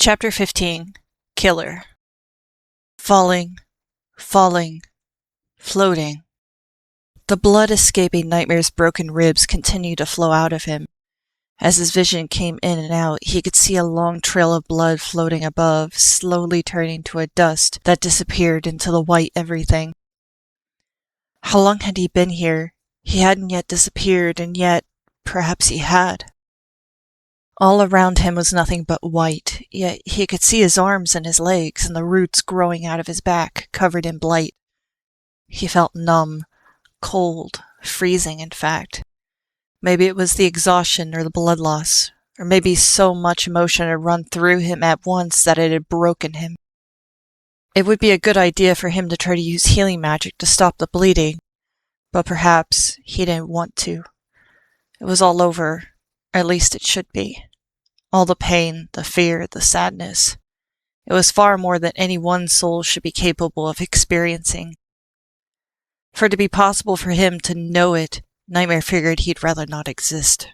Chapter 15. Killer. Falling, falling, floating. The blood escaping Nightmare's broken ribs continued to flow out of him. As his vision came in and out, he could see a long trail of blood floating above, slowly turning to a dust that disappeared into the white everything. How long had he been here? He hadn't yet disappeared, and yet, perhaps he had. All around him was nothing but white, yet he could see his arms and his legs and the roots growing out of his back, covered in blight. He felt numb, cold, freezing, in fact. Maybe it was the exhaustion or the blood loss, or maybe so much emotion had run through him at once that it had broken him. It would be a good idea for him to try to use healing magic to stop the bleeding, but perhaps he didn't want to. It was all over, or at least it should be. All the pain, the fear, the sadness. It was far more than any one soul should be capable of experiencing. For it to be possible for him to know it, Nightmare figured he'd rather not exist.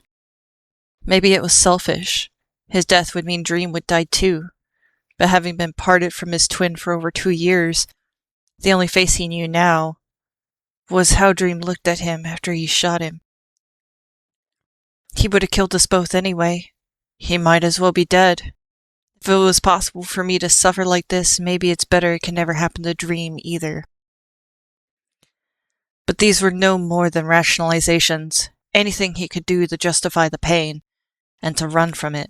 Maybe it was selfish. His death would mean Dream would die too. But having been parted from his twin for over 2 years, the only face he knew now was how Dream looked at him after he shot him. He would have killed us both anyway. He might as well be dead. If it was possible for me to suffer like this, maybe it's better it can never happen to Dream either. But these were no more than rationalizations, anything he could do to justify the pain, and to run from it.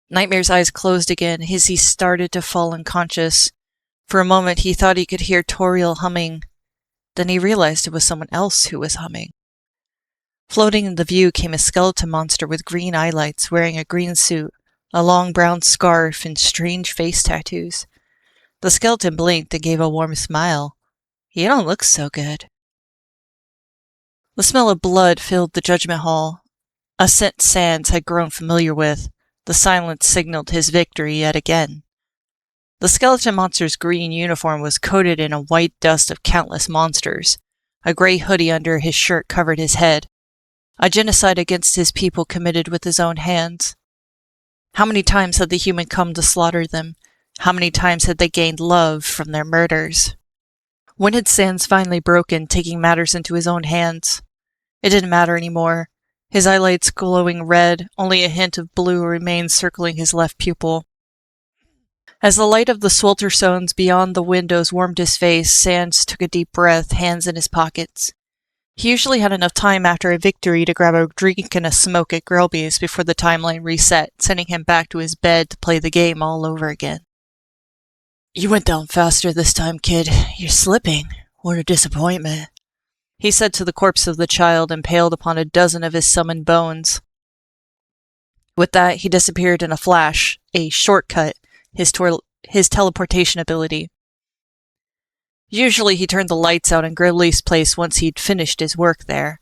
Nightmare's eyes closed again as he started to fall unconscious. For a moment he thought he could hear Toriel humming. Then he realized it was someone else who was humming. Floating in the view came a skeleton monster with green eyelights, wearing a green suit, a long brown scarf, and strange face tattoos. The skeleton blinked and gave a warm smile. "You don't look so good." The smell of blood filled the judgment hall, a scent Sans had grown familiar with. The silence signaled his victory yet again. The skeleton monster's green uniform was coated in a white dust of countless monsters. A gray hoodie under his shirt covered his head. A genocide against his people committed with his own hands. How many times had the human come to slaughter them? How many times had they gained love from their murders? When had Sans finally broken, taking matters into his own hands? It didn't matter anymore. His eyelids glowing red, only a hint of blue remained circling his left pupil. As the light of the swelter zones beyond the windows warmed his face, Sans took a deep breath, hands in his pockets. He usually had enough time after a victory to grab a drink and a smoke at Grelby's before the timeline reset, sending him back to his bed to play the game all over again. "You went down faster this time, kid. You're slipping. What a disappointment," he said to the corpse of the child impaled upon a dozen of his summoned bones. With that, he disappeared in a flash, a shortcut, his teleportation ability. Usually he turned the lights out in Gribbley's place once he'd finished his work there.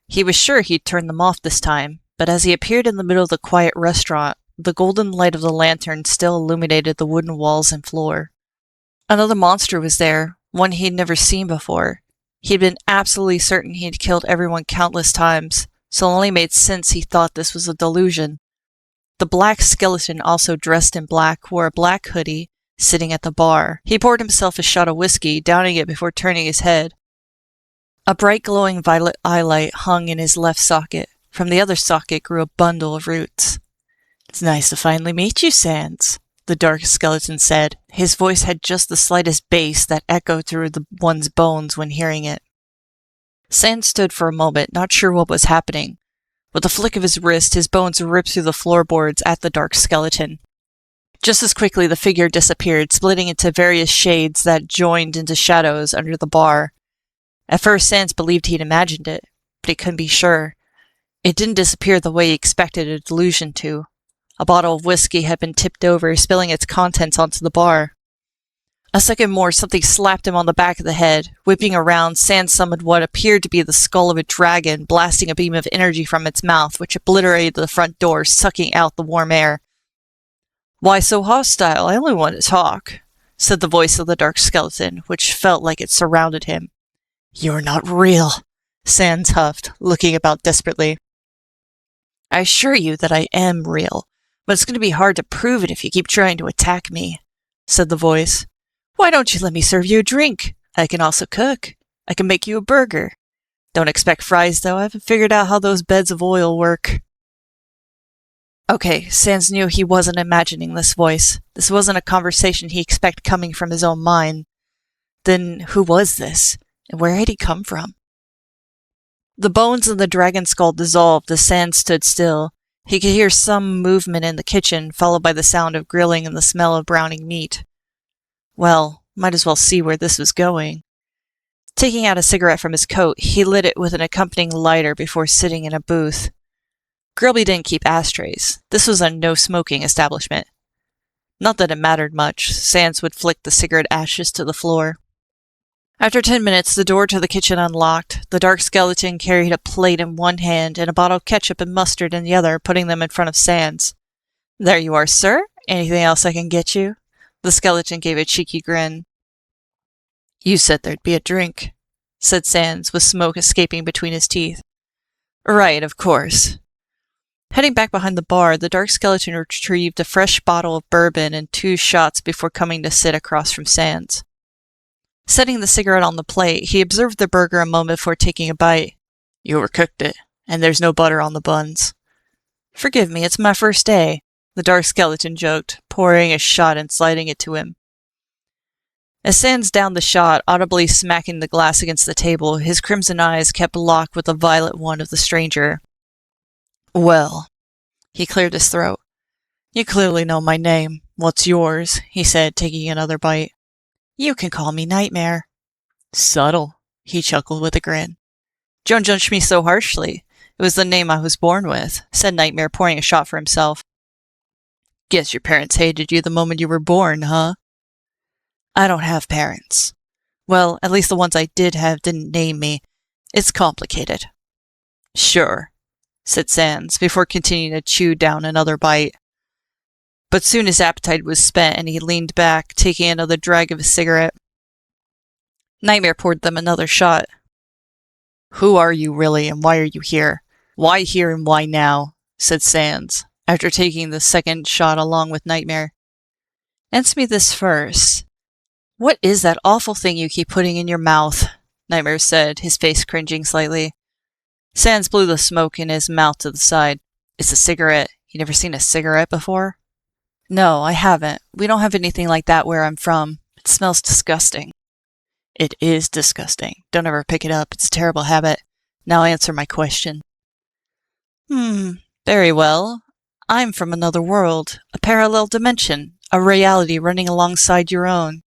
He was sure he'd turn them off this time, but as he appeared in the middle of the quiet restaurant, the golden light of the lantern still illuminated the wooden walls and floor. Another monster was there, one he'd never seen before. He'd been absolutely certain he'd killed everyone countless times, so it only made sense he thought this was a delusion. The black skeleton, also dressed in black, wore a black hoodie, sitting at the bar. He poured himself a shot of whiskey, downing it before turning his head. A bright glowing violet eyelight hung in his left socket. From the other socket grew a bundle of roots. "It's nice to finally meet you, Sans," the dark skeleton said. His voice had just the slightest bass that echoed through one's bones when hearing it. Sans stood for a moment, not sure what was happening. With a flick of his wrist, his bones ripped through the floorboards at the dark skeleton. Just as quickly, the figure disappeared, splitting into various shades that joined into shadows under the bar. At first, Sans believed he'd imagined it, but he couldn't be sure. It didn't disappear the way he expected a delusion to. A bottle of whiskey had been tipped over, spilling its contents onto the bar. A second more, something slapped him on the back of the head. Whipping around, Sans summoned what appeared to be the skull of a dragon, blasting a beam of energy from its mouth, which obliterated the front door, sucking out the warm air. "Why so hostile? I only want to talk," said the voice of the dark skeleton, which felt like it surrounded him. "You're not real," Sans huffed, looking about desperately. "I assure you that I am real. But it's going to be hard to prove it if you keep trying to attack me, said the voice. Why don't you let me serve you a drink? I can also cook. I can make you a burger. Don't expect fries, though. I haven't figured out how those beds of oil work. Okay, Sans knew he wasn't imagining this voice. This wasn't a conversation he expected coming from his own mind. Then who was this? And where had he come from? The bones of the dragon skull dissolved as Sans stood still. He could hear some movement in the kitchen, followed by the sound of grilling and the smell of browning meat. Well, might as well see where this was going. Taking out a cigarette from his coat, he lit it with an accompanying lighter before sitting in a booth. Grilby didn't keep ashtrays. This was a no-smoking establishment. Not that it mattered much. Sans would flick the cigarette ashes to the floor. After 10 minutes, the door to the kitchen unlocked. The dark skeleton carried a plate in one hand and a bottle of ketchup and mustard in the other, putting them in front of Sans. There you are, sir. Anything else I can get you? The skeleton gave a cheeky grin. You said there'd be a drink, said Sans, with smoke escaping between his teeth. Right, of course. Heading back behind the bar, the dark skeleton retrieved a fresh bottle of bourbon and 2 shots before coming to sit across from Sans. Setting the cigarette on the plate, he observed the burger a moment before taking a bite. You overcooked it, and there's no butter on the buns. Forgive me, it's my first day, the dark skeleton joked, pouring a shot and sliding it to him. As Sans downed the shot, audibly smacking the glass against the table, his crimson eyes kept locked with the violet one of the stranger. Well, he cleared his throat. You clearly know my name. What's yours? He said, taking another bite. You can call me Nightmare. Subtle, he chuckled with a grin. Don't judge me so harshly. It was the name I was born with, said Nightmare, pouring a shot for himself. Guess your parents hated you the moment you were born, huh? I don't have parents. Well, at least the ones I did have didn't name me. It's complicated. Sure, said Sans, before continuing to chew down another bite. But soon his appetite was spent, and he leaned back, taking another drag of his cigarette. Nightmare poured them another shot. Who are you really, and why are you here? Why here and why now? Said Sans, after taking the second shot along with Nightmare. Answer me this first. What is that awful thing you keep putting in your mouth? Nightmare said, his face cringing slightly. Sans blew the smoke in his mouth to the side. It's a cigarette. You never seen a cigarette before? No, I haven't. We don't have anything like that where I'm from. It smells disgusting. It is disgusting. Don't ever pick it up. It's a terrible habit. Now answer my question. Very well. I'm from another world, a parallel dimension, a reality running alongside your own.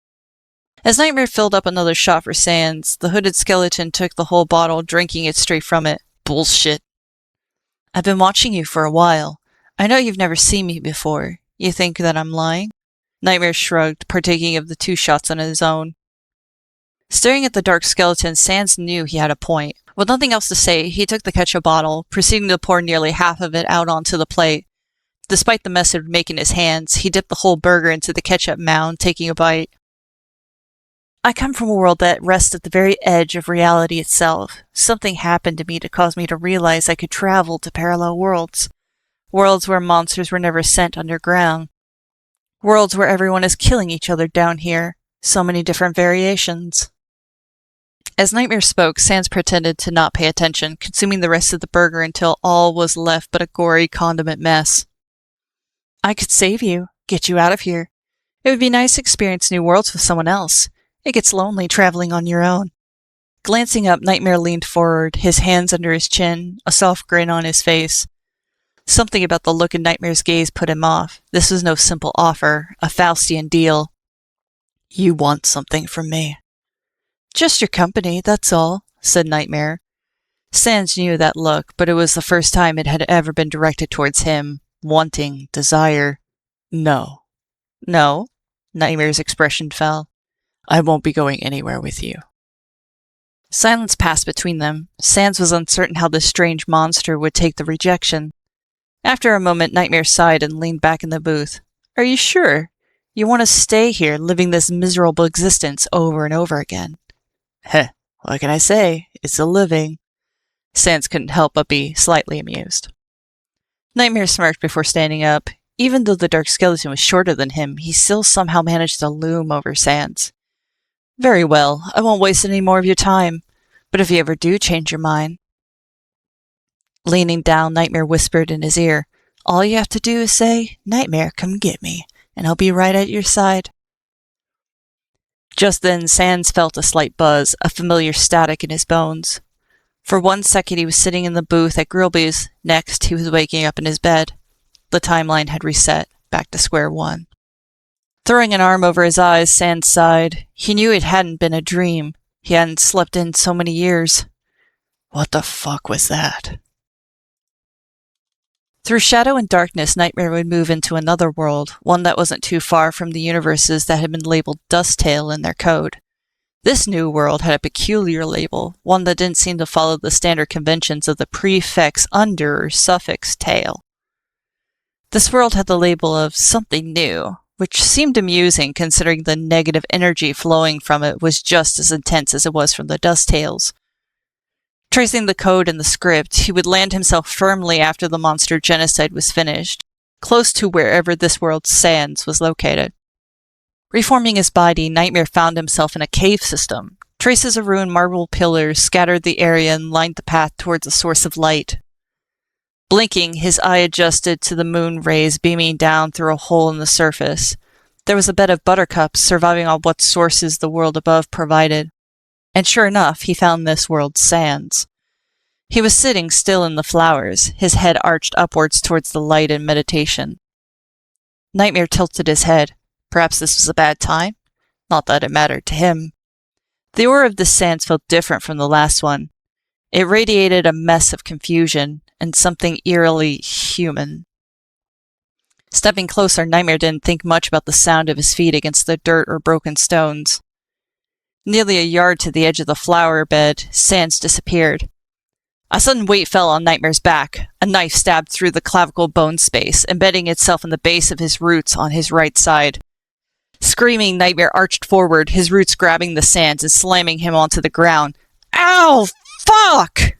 As Nightmare filled up another shot for Sans, the hooded skeleton took the whole bottle, drinking it straight from it. Bullshit. I've been watching you for a while. I know you've never seen me before. You think that I'm lying? Nightmare shrugged, partaking of the 2 shots on his own. Staring at the dark skeleton, Sans knew he had a point. With nothing else to say, he took the ketchup bottle, proceeding to pour nearly half of it out onto the plate. Despite the mess it would make in his hands, he dipped the whole burger into the ketchup mound, taking a bite. I come from a world that rests at the very edge of reality itself. Something happened to me to cause me to realize I could travel to parallel worlds. Worlds where monsters were never sent underground. Worlds where everyone is killing each other down here. So many different variations. As Nightmare spoke, Sans pretended to not pay attention, consuming the rest of the burger until all was left but a gory condiment mess. I could save you, get you out of here. It would be nice to experience new worlds with someone else. It gets lonely traveling on your own. Glancing up, Nightmare leaned forward, his hands under his chin, a soft grin on his face. Something about the look in Nightmare's gaze put him off. This was no simple offer, a Faustian deal. You want something from me. Just your company, that's all, said Nightmare. Sans knew that look, but it was the first time it had ever been directed towards him. Wanting, desire. No. No? Nightmare's expression fell. I won't be going anywhere with you. Silence passed between them. Sans was uncertain how this strange monster would take the rejection. After a moment, Nightmare sighed and leaned back in the booth. Are you sure? You want to stay here, living this miserable existence over and over again? Heh, what can I say? It's a living. Sans couldn't help but be slightly amused. Nightmare smirked before standing up. Even though the dark skeleton was shorter than him, he still somehow managed to loom over Sans. Very well, I won't waste any more of your time, but if you ever do change your mind. Leaning down, Nightmare whispered in his ear, all you have to do is say, Nightmare, come get me, and I'll be right at your side. Just then, Sans felt a slight buzz, a familiar static in his bones. For 1 second he was sitting in the booth at Grillby's, next he was waking up in his bed. The timeline had reset, back to square one. Throwing an arm over his eyes, Sans sighed. He knew it hadn't been a dream. He hadn't slept in so many years. What the fuck was that? Through shadow and darkness, Nightmare would move into another world, one that wasn't too far from the universes that had been labeled Dusttale in their code. This new world had a peculiar label, one that didn't seem to follow the standard conventions of the prefix under or suffix tale. This world had the label of something new, which seemed amusing considering the negative energy flowing from it was just as intense as it was from the Dusttales. Tracing the code in the script, he would land himself firmly after the monster genocide was finished, close to wherever this world's Sans was located. Reforming his body, Nightmare found himself in a cave system. Traces of ruined marble pillars scattered the area and lined the path towards a source of light. Blinking, his eye adjusted to the moon rays beaming down through a hole in the surface. There was a bed of buttercups surviving on what sources the world above provided. And sure enough, he found this world's Sans. He was sitting still in the flowers, his head arched upwards towards the light in meditation. Nightmare tilted his head. Perhaps this was a bad time? Not that it mattered to him. The aura of this Sans felt different from the last one. It radiated a mess of confusion and something eerily human. Stepping closer, Nightmare didn't think much about the sound of his feet against the dirt or broken stones. Nearly a yard to the edge of the flower bed, Sans disappeared. A sudden weight fell on Nightmare's back. A knife stabbed through the clavicle bone space, embedding itself in the base of his roots on his right side. Screaming, Nightmare arched forward, his roots grabbing the Sans and slamming him onto the ground. Ow! Fuck!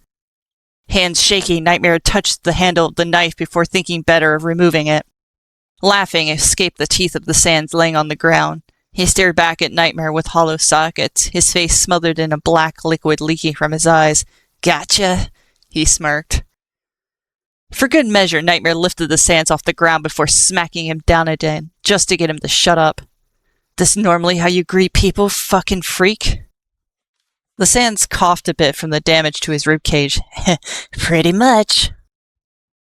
Hands shaking, Nightmare touched the handle of the knife before thinking better of removing it. Laughing, escaped the teeth of the Sans laying on the ground. He stared back at Nightmare with hollow sockets, his face smothered in a black liquid leaking from his eyes. Gotcha, he smirked. For good measure, Nightmare lifted the Sans off the ground before smacking him down again, just to get him to shut up. This normally how you greet people, fucking freak? The Sans coughed a bit from the damage to his ribcage. Pretty much.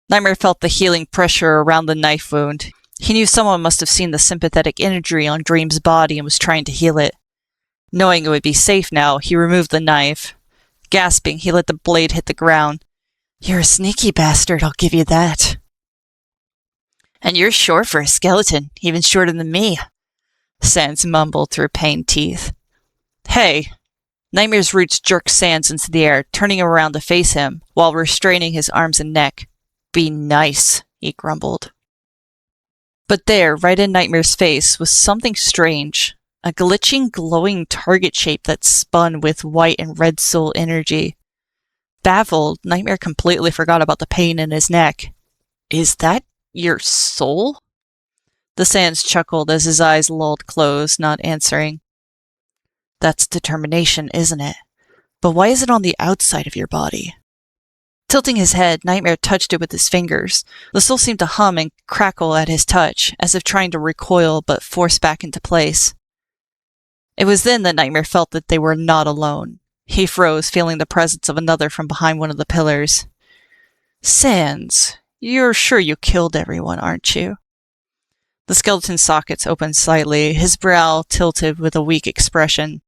Nightmare felt the healing pressure around the knife wound. He knew someone must have seen the sympathetic imagery on Dream's body and was trying to heal it. Knowing it would be safe now, he removed the knife. Gasping, he let the blade hit the ground. You're a sneaky bastard, I'll give you that. And you're short for a skeleton, even shorter than me, Sans mumbled through pained teeth. Hey! Nightmare's roots jerked Sans into the air, turning him around to face him, while restraining his arms and neck. Be nice, he grumbled. But there, right in Nightmare's face, was something strange. A glitching, glowing target shape that spun with white and red soul energy. Baffled, Nightmare completely forgot about the pain in his neck. Is that your soul? The Sans chuckled as his eyes lulled closed, not answering. That's determination, isn't it? But why is it on the outside of your body? Tilting his head, Nightmare touched it with his fingers. The soul seemed to hum and crackle at his touch, as if trying to recoil but force back into place. It was then that Nightmare felt that they were not alone. He froze, feeling the presence of another from behind one of the pillars. Sans, you're sure you killed everyone, aren't you? The skeleton's sockets opened slightly, his brow tilted with a weak expression.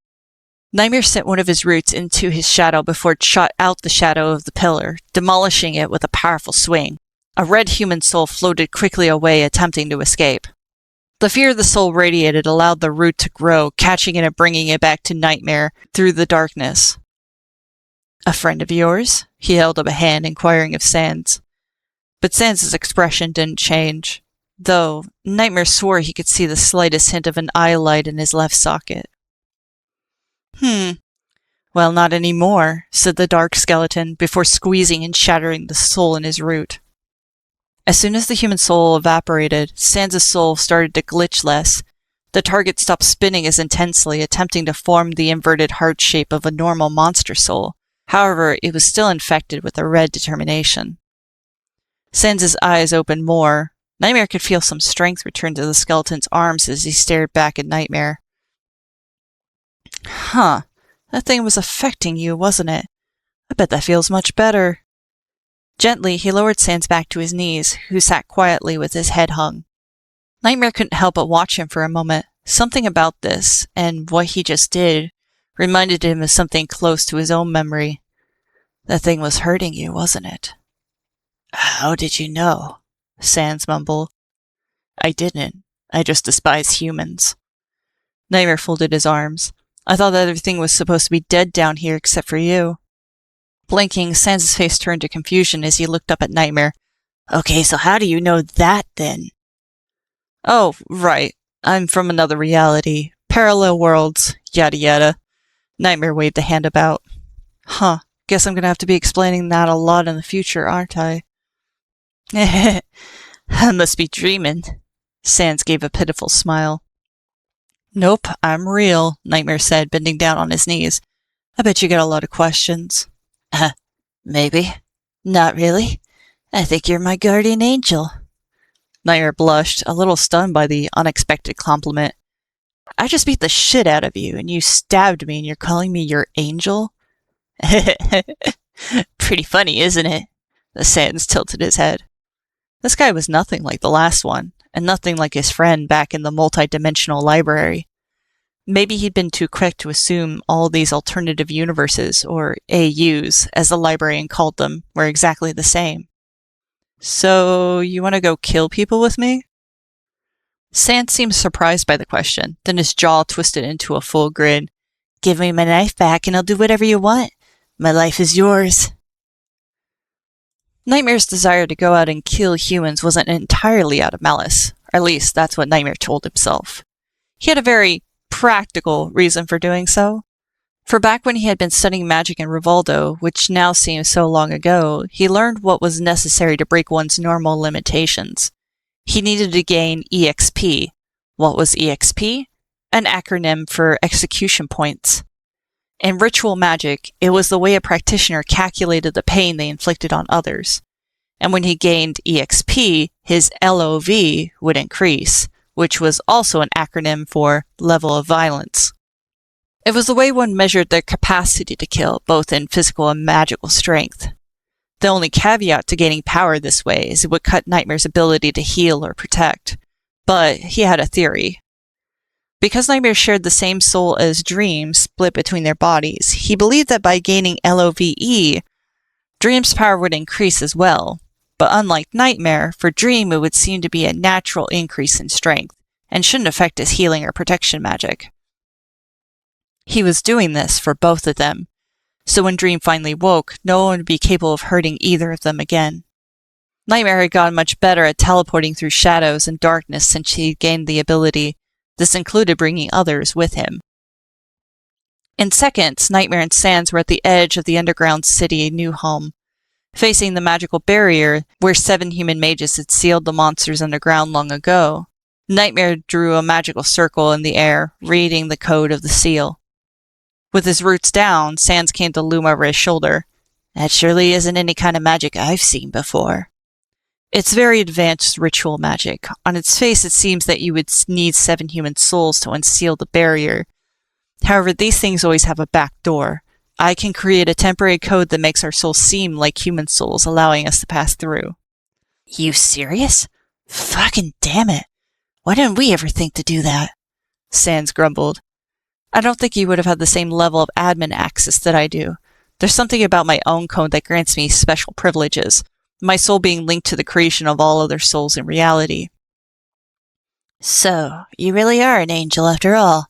Nightmare sent one of his roots into his shadow before it shot out the shadow of the pillar, demolishing it with a powerful swing. A red human soul floated quickly away, attempting to escape. The fear the soul radiated allowed the root to grow, catching it and bringing it back to Nightmare through the darkness. A friend of yours? He held up a hand, inquiring of Sans. But Sans' expression didn't change, though Nightmare swore he could see the slightest hint of an eye light in his left socket. Well, not any more, said the dark skeleton, before squeezing and shattering the soul in his root. As soon as the human soul evaporated, Sans' soul started to glitch less. The target stopped spinning as intensely, attempting to form the inverted heart shape of a normal monster soul. However, it was still infected with a red determination. Sans' eyes opened more. Nightmare could feel some strength return to the skeleton's arms as he stared back at Nightmare. Huh. That thing was affecting you, wasn't it? I bet that feels much better. Gently, he lowered Sans back to his knees, who sat quietly with his head hung. Nightmare couldn't help but watch him for a moment. Something about this, and what he just did, reminded him of something close to his own memory. That thing was hurting you, wasn't it? How did you know? Sans mumbled. I didn't. I just despise humans. Nightmare folded his arms. I thought that everything was supposed to be dead down here except for you. Blinking, Sans' face turned to confusion as he looked up at Nightmare. Okay, so how do you know that, then? Oh, right. I'm from another reality. Parallel worlds. Yada yada. Nightmare waved a hand about. Huh. Guess I'm gonna have to be explaining that a lot in the future, aren't I? I must be dreaming. Sans gave a pitiful smile. Nope, I'm real, Nightmare said, bending down on his knees. I bet you got a lot of questions. Maybe. Not really. I think you're my guardian angel. Nightmare blushed, a little stunned by the unexpected compliment. I just beat the shit out of you, and you stabbed me, and you're calling me your angel? Pretty funny, isn't it? The Sans tilted his head. This guy was nothing like the last one, and nothing like his friend back in the multi-dimensional library. Maybe he'd been too quick to assume all these alternative universes, or AUs, as the librarian called them, were exactly the same. So, you want to go kill people with me? Sans seemed surprised by the question, then his jaw twisted into a full grin. Give me my knife back and I'll do whatever you want. My life is yours. Nightmare's desire to go out and kill humans wasn't entirely out of malice, or at least that's what Nightmare told himself. He had a very practical reason for doing so. For back when he had been studying magic in Rivaldo, which now seems so long ago, he learned what was necessary to break one's normal limitations. He needed to gain EXP. What was EXP? An acronym for execution points. In ritual magic, it was the way a practitioner calculated the pain they inflicted on others. And when he gained EXP, his LOV would increase, which was also an acronym for level of violence. It was the way one measured their capacity to kill, both in physical and magical strength. The only caveat to gaining power this way is it would cut Nightmare's ability to heal or protect. But he had a theory. Because Nightmare shared the same soul as Dream, split between their bodies, he believed that by gaining LOVE, Dream's power would increase as well. But unlike Nightmare, for Dream it would seem to be a natural increase in strength, and shouldn't affect his healing or protection magic. He was doing this for both of them, so when Dream finally woke, no one would be capable of hurting either of them again. Nightmare had gotten much better at teleporting through shadows and darkness since he gained the ability. This included bringing others with him. In seconds, Nightmare and Sans were at the edge of the underground city New Home, facing the magical barrier where 7 human mages had sealed the monsters underground long ago. Nightmare drew a magical circle in the air, reading the code of the seal. With his roots down, Sans came to loom over his shoulder. That surely isn't any kind of magic I've seen before. It's very advanced ritual magic. On its face, it seems that you would need 7 human souls to unseal the barrier. However, these things always have a back door. I can create a temporary code that makes our souls seem like human souls, allowing us to pass through. You serious? Fucking damn it. Why didn't we ever think to do that? Sans grumbled. I don't think you would have had the same level of admin access that I do. There's something about my own code that grants me special privileges, my soul being linked to the creation of all other souls in reality. So, you really are an angel after all,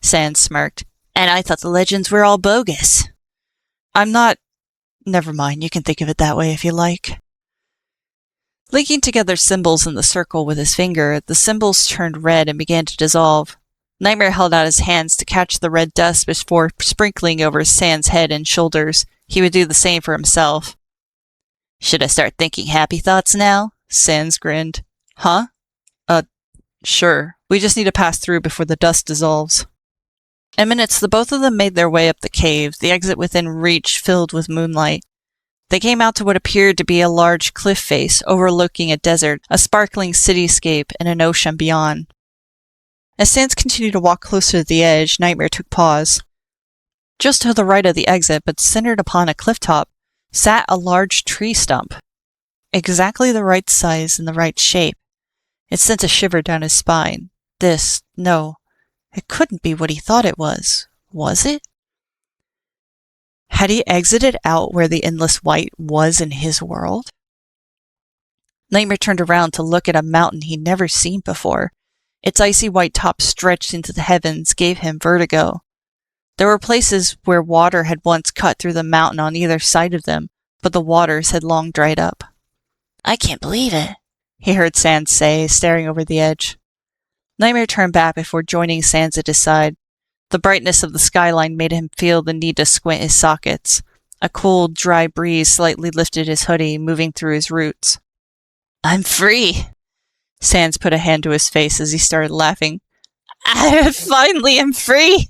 Sans smirked. And I thought the legends were all bogus. I'm not... Never mind, you can think of it that way if you like. Linking together symbols in the circle with his finger, the symbols turned red and began to dissolve. Nightmare held out his hands to catch the red dust before sprinkling over Sans' head and shoulders. He would do the same for himself. Should I start thinking happy thoughts now? Sans grinned. Huh? Sure. We just need to pass through before the dust dissolves. In minutes, the both of them made their way up the cave, the exit within reach filled with moonlight. They came out to what appeared to be a large cliff face overlooking a desert, a sparkling cityscape, and an ocean beyond. As Sans continued to walk closer to the edge, Nightmare took pause. Just to the right of the exit, but centered upon a cliff top, sat a large tree stump. Exactly the right size and the right shape. It sent a shiver down his spine. No, it couldn't be what he thought it was it? Had he exited out where the endless white was in his world? Nightmare turned around to look at a mountain he'd never seen before. Its icy white top stretched into the heavens gave him vertigo. There were places where water had once cut through the mountain on either side of them, but the waters had long dried up. I can't believe it, he heard Sans say, staring over the edge. Nightmare turned back before joining Sans at his side. The brightness of the skyline made him feel the need to squint his sockets. A cold, dry breeze slightly lifted his hoodie, moving through his roots. I'm free! Sans put a hand to his face as he started laughing. I finally am free!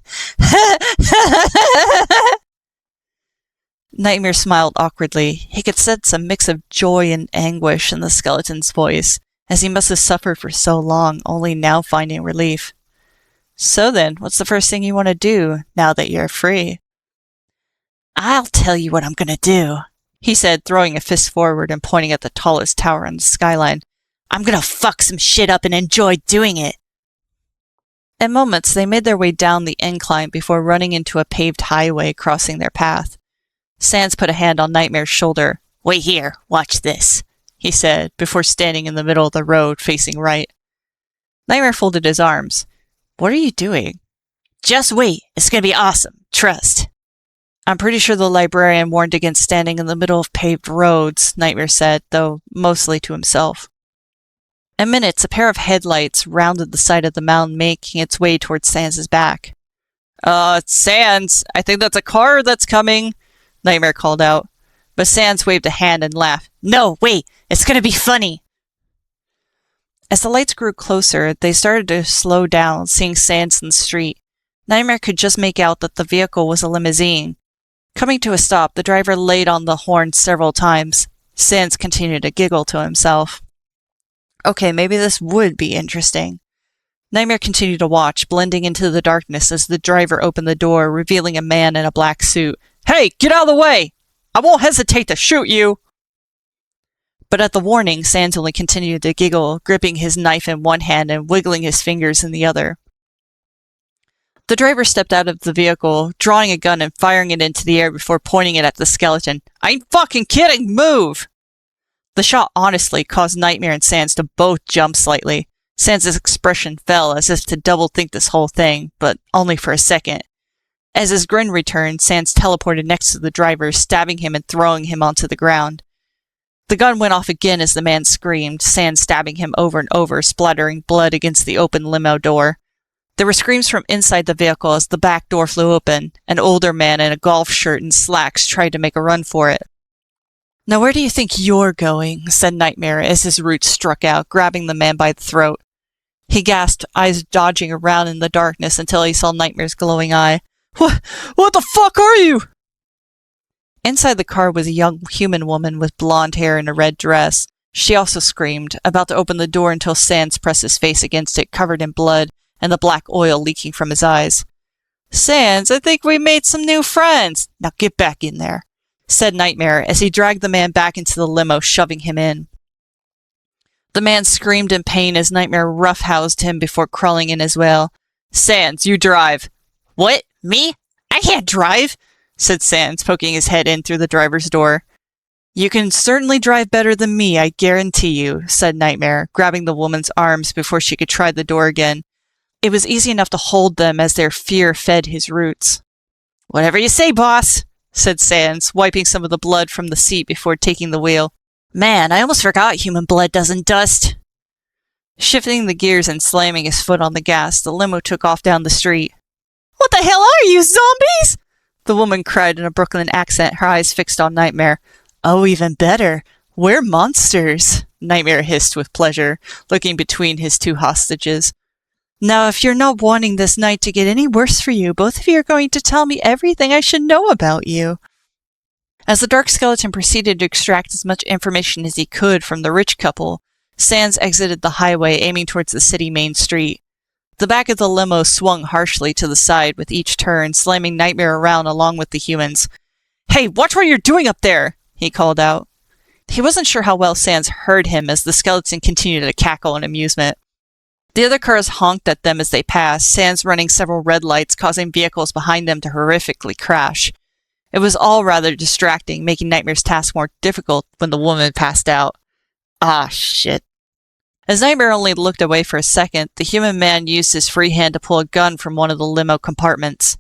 Nightmare smiled awkwardly. He could sense a mix of joy and anguish in the skeleton's voice, as he must have suffered for so long, only now finding relief. So then, what's the first thing you want to do, now that you're free? I'll tell you what I'm gonna do, he said, throwing a fist forward and pointing at the tallest tower on the skyline. I'm gonna fuck some shit up and enjoy doing it. In moments, they made their way down the incline before running into a paved highway crossing their path. Sans put a hand on Nightmare's shoulder. Wait here, watch this, he said, before standing in the middle of the road, facing right. Nightmare folded his arms. What are you doing? Just wait, it's gonna be awesome, trust. I'm pretty sure the librarian warned against standing in the middle of paved roads, Nightmare said, though mostly to himself. In minutes, a pair of headlights rounded the side of the mountain, making its way towards Sans' back. Sans, I think that's a car that's coming, Nightmare called out. But Sans waved a hand and laughed. No, wait, it's gonna be funny. As the lights grew closer, they started to slow down, seeing Sans in the street. Nightmare could just make out that the vehicle was a limousine. Coming to a stop, the driver laid on the horn several times. Sans continued to giggle to himself. Okay, maybe this would be interesting. Nightmare continued to watch, blending into the darkness as the driver opened the door, revealing a man in a black suit. Hey, get out of the way! I won't hesitate to shoot you! But at the warning, Sans only continued to giggle, gripping his knife in one hand and wiggling his fingers in the other. The driver stepped out of the vehicle, drawing a gun and firing it into the air before pointing it at the skeleton. I ain't fucking kidding! Move! The shot honestly caused Nightmare and Sans to both jump slightly. Sans' expression fell as if to double-think this whole thing, but only for a second. As his grin returned, Sans teleported next to the driver, stabbing him and throwing him onto the ground. The gun went off again as the man screamed, Sans stabbing him over and over, splattering blood against the open limo door. There were screams from inside the vehicle as the back door flew open. An older man in a golf shirt and slacks tried to make a run for it. Now where do you think you're going? Said Nightmare as his roots struck out, grabbing the man by the throat. He gasped, eyes dodging around in the darkness until he saw Nightmare's glowing eye. What the fuck are you? Inside the car was a young human woman with blonde hair and a red dress. She also screamed, about to open the door until Sans pressed his face against it, covered in blood, and the black oil leaking from his eyes. Sans, I think we made some new friends. Now get back in there, said Nightmare as he dragged the man back into the limo, shoving him in. The man screamed in pain as Nightmare roughhoused him before crawling in as well. Sans, you drive. What? Me? I can't drive, said Sans, poking his head in through the driver's door. You can certainly drive better than me, I guarantee you, said Nightmare, grabbing the woman's arms before she could try the door again. It was easy enough to hold them as their fear fed his roots. Whatever you say, boss, said Sans, wiping some of the blood from the seat before taking the wheel. Man, I almost forgot human blood doesn't dust. Shifting the gears and slamming his foot on the gas, the limo took off down the street. What the hell are you, zombies? The woman cried in a Brooklyn accent, her eyes fixed on Nightmare. Oh, even better. We're monsters, Nightmare hissed with pleasure, looking between his two hostages. Now, if you're not wanting this night to get any worse for you, both of you are going to tell me everything I should know about you. As the dark skeleton proceeded to extract as much information as he could from the rich couple, Sans exited the highway, aiming towards the city main street. The back of the limo swung harshly to the side with each turn, slamming Nightmare around along with the humans. Hey, watch what you're doing up there! He called out. He wasn't sure how well Sans heard him as the skeleton continued to cackle in amusement. The other cars honked at them as they passed, Sans running several red lights, causing vehicles behind them to horrifically crash. It was all rather distracting, making Nightmare's task more difficult when the woman passed out. Ah, shit. As Nightmare only looked away for a second, the human man used his free hand to pull a gun from one of the limo compartments.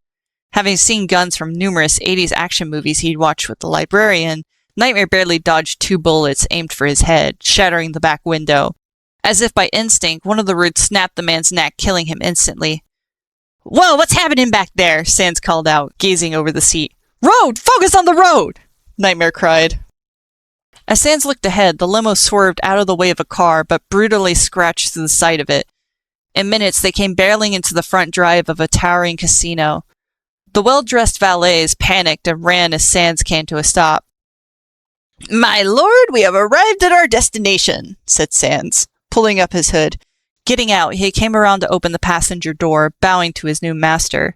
Having seen guns from numerous 80s action movies he'd watched with the librarian, Nightmare barely dodged 2 bullets aimed for his head, shattering the back window. As if by instinct, one of the roots snapped the man's neck, killing him instantly. Whoa, what's happening back there? Sans called out, gazing over the seat. Road! Focus on the road! Nightmare cried. As Sans looked ahead, the limo swerved out of the way of a car, but brutally scratched through the side of it. In minutes, they came barreling into the front drive of a towering casino. The well-dressed valets panicked and ran as Sans came to a stop. My lord, we have arrived at our destination, said Sans, pulling up his hood. Getting out, he came around to open the passenger door, bowing to his new master.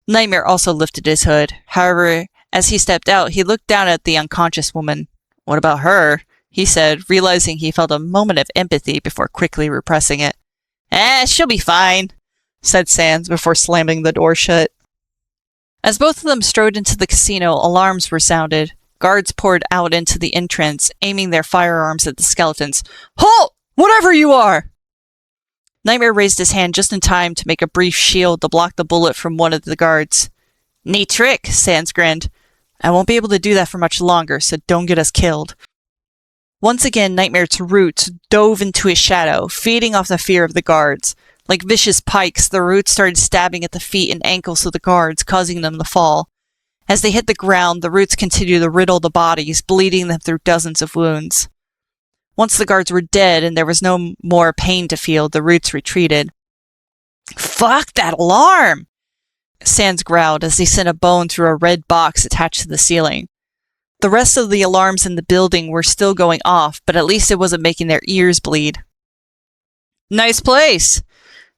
Nightmare also lifted his hood. However, as he stepped out, he looked down at the unconscious woman. What about her? He said, realizing he felt a moment of empathy before quickly repressing it. She'll be fine, said Sans before slamming the door shut. As both of them strode into the casino, alarms were sounded. Guards poured out into the entrance, aiming their firearms at the skeletons. Halt! Whatever you are! Nightmare raised his hand just in time to make a brief shield to block the bullet from one of the guards. Neat trick, Sans grinned. I won't be able to do that for much longer, so don't get us killed. Once again, Nightmare's roots dove into his shadow, feeding off the fear of the guards. Like vicious pikes, the roots started stabbing at the feet and ankles of the guards, causing them to fall. As they hit the ground, the roots continued to riddle the bodies, bleeding them through dozens of wounds. Once the guards were dead and there was no more pain to feel, the roots retreated. Fuck that alarm! Sans growled as he sent a bone through a red box attached to the ceiling. The rest of the alarms in the building were still going off, but at least it wasn't making their ears bleed. Nice place!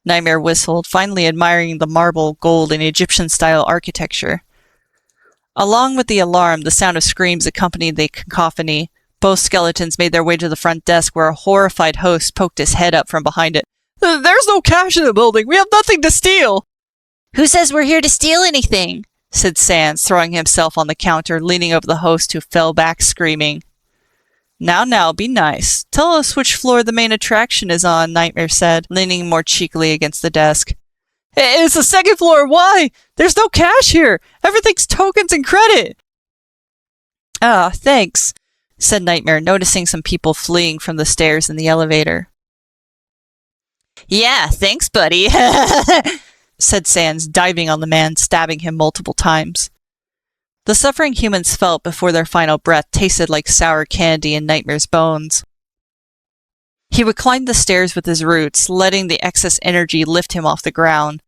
Nightmare whistled, finally admiring the marble, gold, and Egyptian-style architecture. Along with the alarm, the sound of screams accompanied the cacophony. Both skeletons made their way to the front desk where a horrified host poked his head up from behind it. There's no cash in the building! We have nothing to steal! Who says we're here to steal anything? Said Sans, throwing himself on the counter, leaning over the host who fell back screaming. Now, be nice. Tell us which floor the main attraction is on, Nightmare said, leaning more cheekily against the desk. It's the second floor, why? There's no cash here! Everything's tokens and credit! Ah, thanks, said Nightmare, noticing some people fleeing from the stairs in the elevator. Yeah, thanks, buddy, said Sans, diving on the man, stabbing him multiple times. The suffering humans felt before their final breath tasted like sour candy in Nightmare's bones. He would climb the stairs with his roots, letting the excess energy lift him off the ground.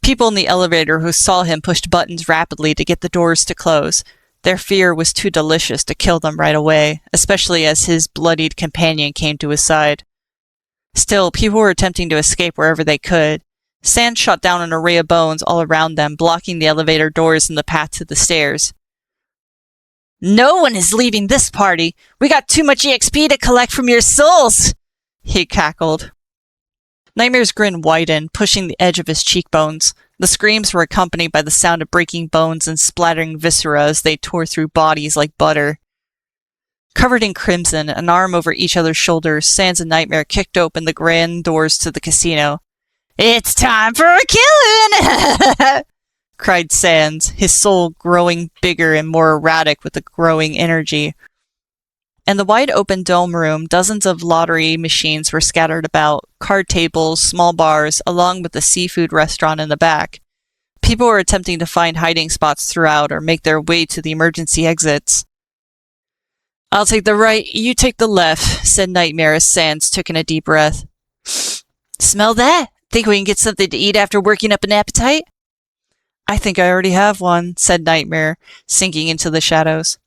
People in the elevator who saw him pushed buttons rapidly to get the doors to close. Their fear was too delicious to kill them right away, especially as his bloodied companion came to his side. Still, people were attempting to escape wherever they could. Sans shot down an array of bones all around them, blocking the elevator doors and the path to the stairs. No one is leaving this party! We got too much EXP to collect from your souls! He cackled. Nightmare's grin widened, pushing the edge of his cheekbones. The screams were accompanied by the sound of breaking bones and splattering viscera as they tore through bodies like butter. Covered in crimson, an arm over each other's shoulders, Sans and Nightmare kicked open the grand doors to the casino. It's time for a killing! Cried Sans, his soul growing bigger and more erratic with the growing energy. In the wide-open dome room, dozens of lottery machines were scattered about, card tables, small bars, along with the seafood restaurant in the back. People were attempting to find hiding spots throughout or make their way to the emergency exits. I'll take the right, you take the left, said Nightmare as Sans took in a deep breath. Smell that? Think we can get something to eat after working up an appetite? I think I already have one, said Nightmare, sinking into the shadows.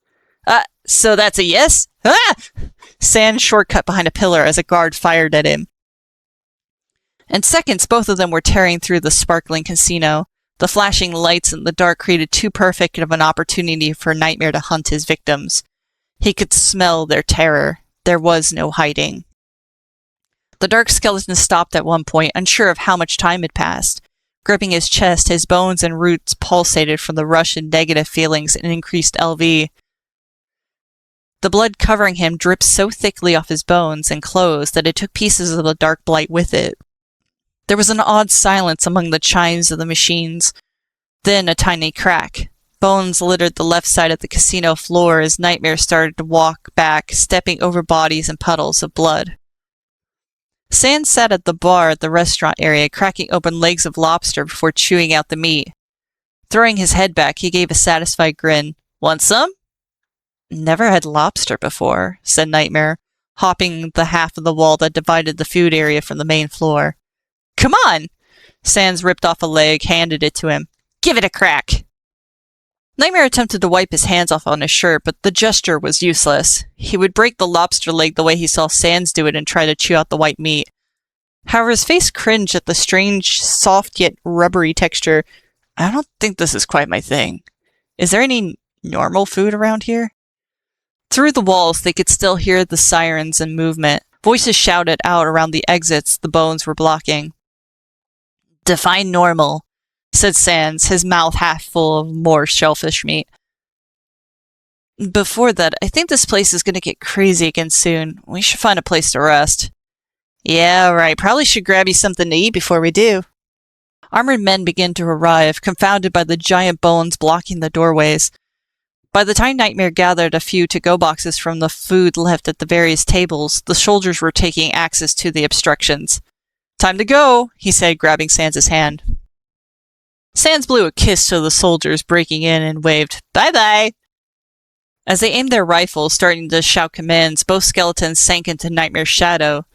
So that's a yes? Ah! Sans shortcut behind a pillar as a guard fired at him. In seconds, both of them were tearing through the sparkling casino. The flashing lights in the dark created too perfect of an opportunity for Nightmare to hunt his victims. He could smell their terror. There was no hiding. The dark skeleton stopped at one point, unsure of how much time had passed. Gripping his chest, his bones and roots pulsated from the rush of negative feelings and increased LV. The blood covering him dripped so thickly off his bones and clothes that it took pieces of the dark blight with it. There was an odd silence among the chimes of the machines. Then a tiny crack. Bones littered the left side of the casino floor as Nightmare started to walk back, stepping over bodies and puddles of blood. Sans sat at the bar at the restaurant area, cracking open legs of lobster before chewing out the meat. Throwing his head back, he gave a satisfied grin. Want some? Never had lobster before, said Nightmare, hopping the half of the wall that divided the food area from the main floor. Come on! Sans ripped off a leg, handed it to him. Give it a crack! Nightmare attempted to wipe his hands off on his shirt, but the gesture was useless. He would break the lobster leg the way he saw Sans do it and try to chew out the white meat. However, his face cringed at the strange, soft yet rubbery texture. I don't think this is quite my thing. Is there any normal food around here? Through the walls, they could still hear the sirens and movement. Voices shouted out around the exits the bones were blocking. Define normal, said Sans, his mouth half full of more shellfish meat. Before that, I think this place is going to get crazy again soon. We should find a place to rest. Yeah, right. Probably should grab you something to eat before we do. Armored men began to arrive, confounded by the giant bones blocking the doorways. By the time Nightmare gathered a few to-go boxes from the food left at the various tables, the soldiers were taking axes to the obstructions. Time to go, he said, grabbing Sans' hand. Sans blew a kiss to the soldiers breaking in and waved, Bye-bye! As they aimed their rifles, starting to shout commands, both skeletons sank into Nightmare's shadow.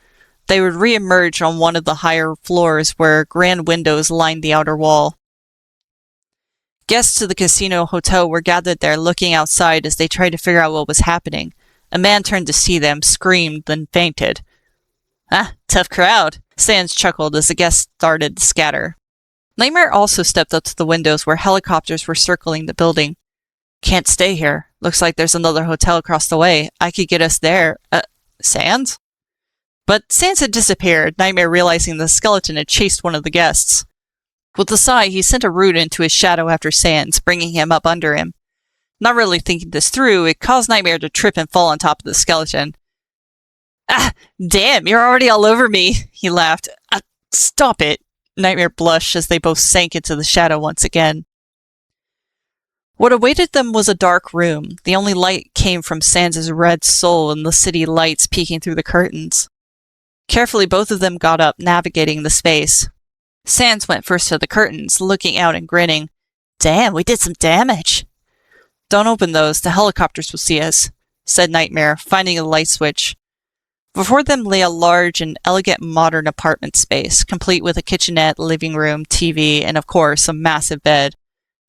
They would re-emerge on one of the higher floors where grand windows lined the outer wall. Guests to the casino hotel were gathered there looking outside as they tried to figure out what was happening. A man turned to see them, screamed, then fainted. Tough crowd, Sans chuckled as the guests started to scatter. Nightmare also stepped up to the windows where helicopters were circling the building. Can't stay here. Looks like there's another hotel across the way. I could get us there. Sans? But Sans had disappeared, Nightmare realizing the skeleton had chased one of the guests. With a sigh, he sent a root into his shadow after Sans, bringing him up under him. Not really thinking this through, it caused Nightmare to trip and fall on top of the skeleton. Damn, you're already all over me, he laughed. Stop it. Nightmare blushed as they both sank into the shadow once again. What awaited them was a dark room. The only light came from Sans' red soul and the city lights peeking through the curtains. Carefully, both of them got up, navigating the space. Sans went first to the curtains, looking out and grinning. Damn, we did some damage. Don't open those, the helicopters will see us, said Nightmare, finding a light switch. Before them lay a large and elegant modern apartment space, complete with a kitchenette, living room, TV, and of course, a massive bed.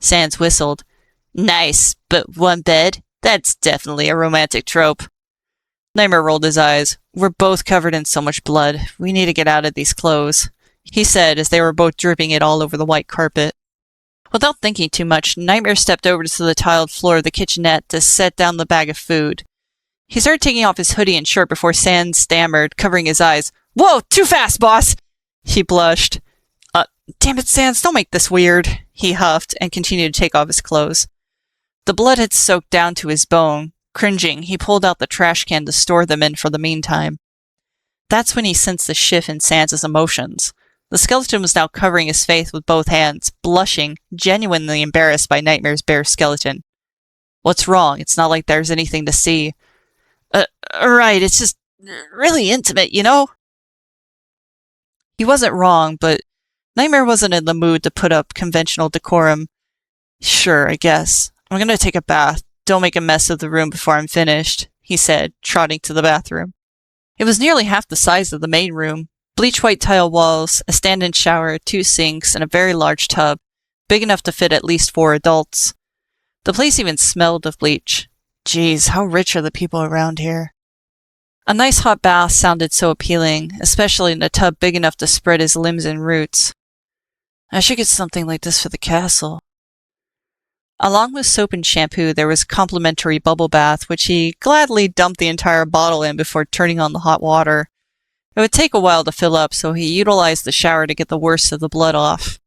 Sans whistled. Nice, but one bed? That's definitely a romantic trope. Nightmare rolled his eyes. We're both covered in so much blood. We need to get out of these clothes, he said as they were both dripping it all over the white carpet. Without thinking too much, Nightmare stepped over to the tiled floor of the kitchenette to set down the bag of food. He started taking off his hoodie and shirt before Sans stammered, covering his eyes. Whoa, too fast, boss! He blushed. Damn it, Sans, don't make this weird, he huffed and continued to take off his clothes. The blood had soaked down to his bone. Cringing, he pulled out the trash can to store them in for the meantime. That's when he sensed the shift in Sans' emotions. The skeleton was now covering his face with both hands, blushing, genuinely embarrassed by Nightmare's bare skeleton. What's wrong? It's not like there's anything to see. Right, it's just really intimate, you know? He wasn't wrong, but Nightmare wasn't in the mood to put up conventional decorum. Sure, I guess. I'm gonna take a bath. Don't make a mess of the room before I'm finished, he said, trotting to the bathroom. It was nearly half the size of the main room. Bleach-white tile walls, a stand-in shower, 2 sinks, and a very large tub, big enough to fit at least 4 adults. The place even smelled of bleach. Geez, how rich are the people around here? A nice hot bath sounded so appealing, especially in a tub big enough to spread his limbs and roots. I should get something like this for the castle. Along with soap and shampoo, there was a complimentary bubble bath, which he gladly dumped the entire bottle in before turning on the hot water. It would take a while to fill up, so he utilized the shower to get the worst of the blood off.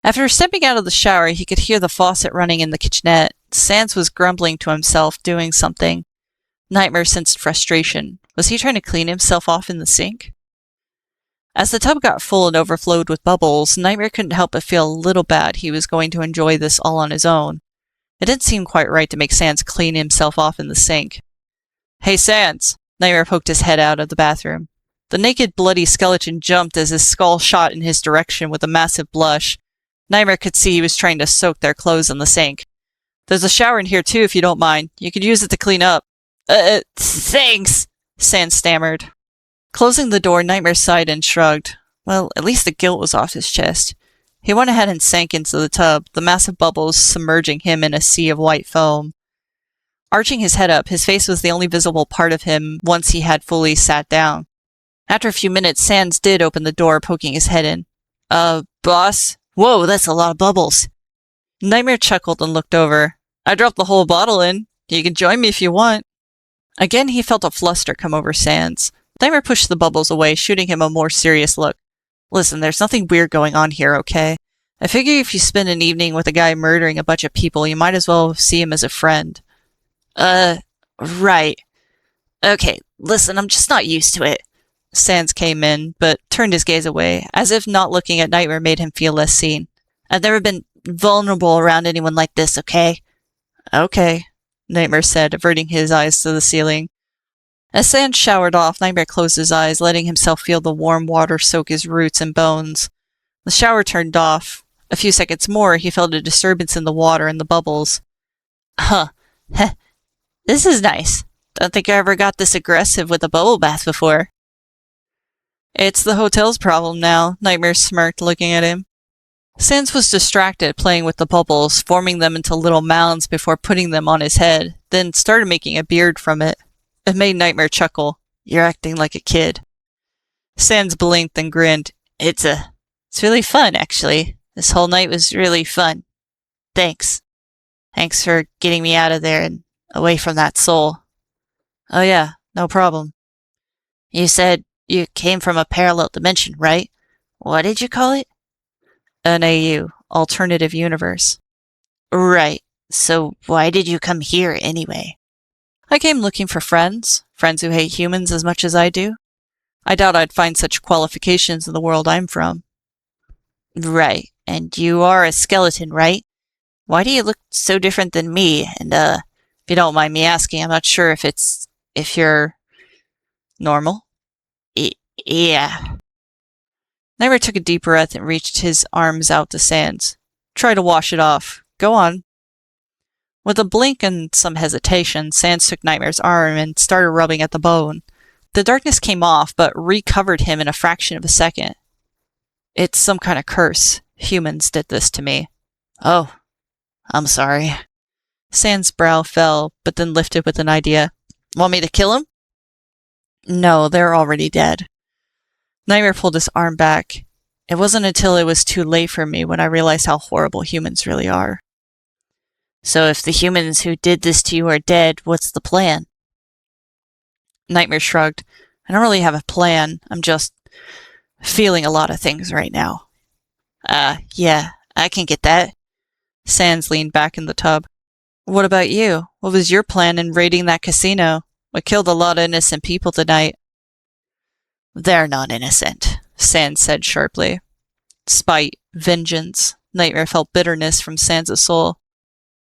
After stepping out of the shower, he could hear the faucet running in the kitchenette. Sans was grumbling to himself, doing something. Nightmare sensed frustration. Was he trying to clean himself off in the sink? As the tub got full and overflowed with bubbles, Nightmare couldn't help but feel a little bad he was going to enjoy this all on his own. It didn't seem quite right to make Sans clean himself off in the sink. Hey, Sans! Nightmare poked his head out of the bathroom. The naked, bloody skeleton jumped as his skull shot in his direction with a massive blush. Nightmare could see he was trying to soak their clothes in the sink. There's a shower in here too, if you don't mind. You could use it to clean up. Thanks! Sans stammered. Closing the door, Nightmare sighed and shrugged. Well, at least the guilt was off his chest. He went ahead and sank into the tub, the massive bubbles submerging him in a sea of white foam. Arching his head up, his face was the only visible part of him once he had fully sat down. After a few minutes, Sans did open the door, poking his head in. Boss? Whoa, that's a lot of bubbles. Nightmare chuckled and looked over. I dropped the whole bottle in. You can join me if you want. Again, he felt a fluster come over Sans. Nightmare pushed the bubbles away, shooting him a more serious look. Listen, there's nothing weird going on here, okay? I figure if you spend an evening with a guy murdering a bunch of people, you might as well see him as a friend. Right. Okay, listen, I'm just not used to it. Sans came in, but turned his gaze away, as if not looking at Nightmare made him feel less seen. I've never been vulnerable around anyone like this, okay? Okay, Nightmare said, averting his eyes to the ceiling. As Sans showered off, Nightmare closed his eyes, letting himself feel the warm water soak his roots and bones. The shower turned off. A few seconds more, he felt a disturbance in the water and the bubbles. Huh. Heh. This is nice. Don't think I ever got this aggressive with a bubble bath before. It's the hotel's problem now, Nightmare smirked, looking at him. Sans was distracted, playing with the bubbles, forming them into little mounds before putting them on his head, then started making a beard from it. It made Nightmare chuckle. You're acting like a kid. Sans blinked and grinned. It's really fun, actually. This whole night was really fun. Thanks. Thanks for getting me out of there and away from that soul. Oh yeah, no problem. You said you came from a parallel dimension, right? What did you call it? An AU, alternative universe. Right. So why did you come here anyway? I came looking for friends who hate humans as much as I do. I doubt I'd find such qualifications in the world I'm from. Right. And you are a skeleton, right? Why do you look so different than me? And, if you don't mind me asking, I'm not sure if you're normal? Yeah. Nightmare took a deep breath and reached his arms out to Sans. Try to wash it off. Go on. With a blink and some hesitation, Sans took Nightmare's arm and started rubbing at the bone. The darkness came off, but recovered him in a fraction of a second. It's some kind of curse. Humans did this to me. Oh, I'm sorry. Sans' brow fell, but then lifted with an idea. Want me to kill him? No, they're already dead. Nightmare pulled his arm back. It wasn't until it was too late for me when I realized how horrible humans really are. So if the humans who did this to you are dead, what's the plan? Nightmare shrugged. I don't really have a plan. I'm just feeling a lot of things right now. Yeah, I can get that. Sans leaned back in the tub. What about you? What was your plan in raiding that casino? We killed a lot of innocent people tonight. They're not innocent, Sans said sharply. Spite, vengeance. Nightmare felt bitterness from Sans' soul.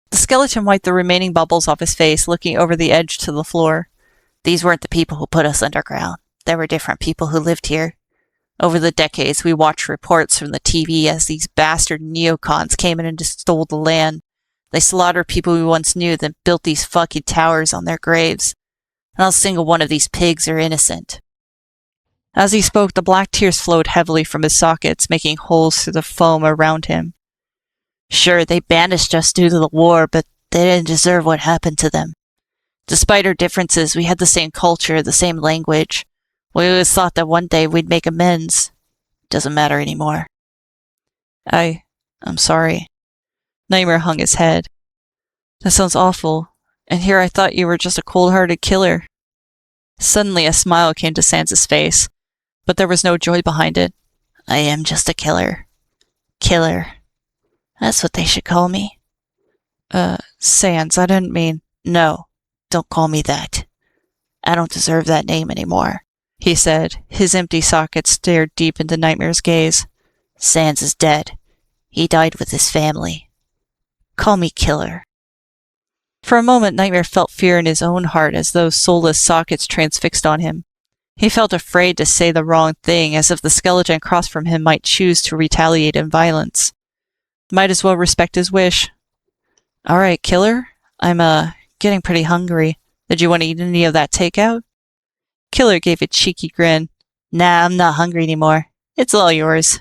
The skeleton wiped the remaining bubbles off his face, looking over the edge to the floor. These weren't the people who put us underground. There were different people who lived here. Over the decades, we watched reports from the TV as these bastard neocons came in and just stole the land. They slaughtered people we once knew, then built these fucking towers on their graves. Not a single one of these pigs are innocent. As he spoke, the black tears flowed heavily from his sockets, making holes through the foam around him. Sure, they banished us due to the war, but they didn't deserve what happened to them. Despite our differences, we had the same culture, the same language. We always thought that one day we'd make amends. Doesn't matter anymore. I'm sorry. Nightmare hung his head. That sounds awful. And here I thought you were just a cold-hearted killer. Suddenly a smile came to Sans' face, but there was no joy behind it. I am just a killer. Killer. That's what they should call me. Sans, I didn't mean... No, don't call me that. I don't deserve that name anymore, he said. His empty socket stared deep into Nightmare's gaze. Sans is dead. He died with his family. Call me Killer. For a moment, Nightmare felt fear in his own heart as those soulless sockets transfixed on him. He felt afraid to say the wrong thing, as if the skeleton across from him might choose to retaliate in violence. Might as well respect his wish. All right, Killer. I'm, getting pretty hungry. Did you want to eat any of that takeout? Killer gave a cheeky grin. Nah, I'm not hungry anymore. It's all yours.